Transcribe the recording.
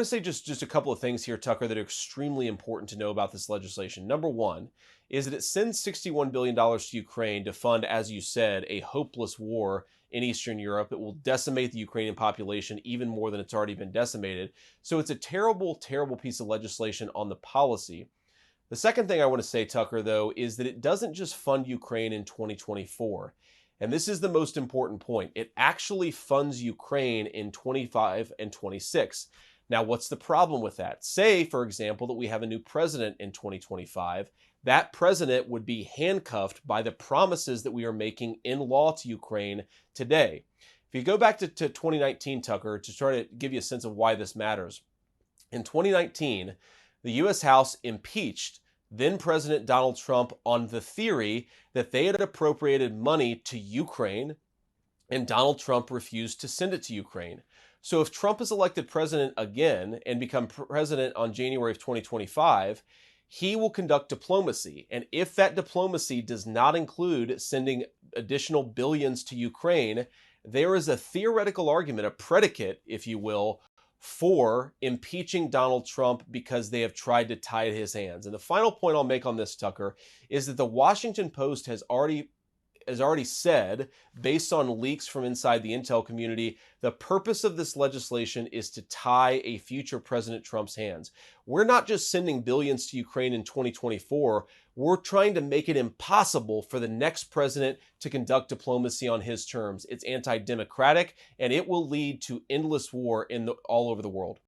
want to say just a couple of things here, Tucker, that are extremely important to know about this legislation. Number one is that it sends $61 billion to Ukraine to fund, as you said, a hopeless war in Eastern Europe. It will decimate the Ukrainian population even more than it's already been decimated. So it's a terrible, terrible piece of legislation on the policy. The second thing I want to say, Tucker, though, is that it doesn't just fund Ukraine in 2024. And this is the most important point. It actually funds Ukraine in 25 and 26. Now, what's the problem with that? Say, for example, that we have a new president in 2025. That president would be handcuffed by the promises that we are making in law to Ukraine today. If you go back to 2019, Tucker, to try to give you a sense of why this matters. In 2019, the U.S. House impeached then President Donald Trump on the theory that they had appropriated money to Ukraine and Donald Trump refused to send it to Ukraine. So if Trump is elected president again and become president on January of 2025, he will conduct diplomacy. And if that diplomacy does not include sending additional billions to Ukraine, there is a theoretical argument, a predicate, if you will, for impeaching Donald Trump because they have tried to tie his hands. And the final point I'll make on this, Tucker, is that the Washington Post has already said, based on leaks from inside the intel community, the purpose of this legislation is to tie a future President Trump's hands. We're not just sending billions to Ukraine in 2024. We're trying to make it impossible for the next president to conduct diplomacy on his terms. It's anti-democratic, and it will lead to endless war all over the world.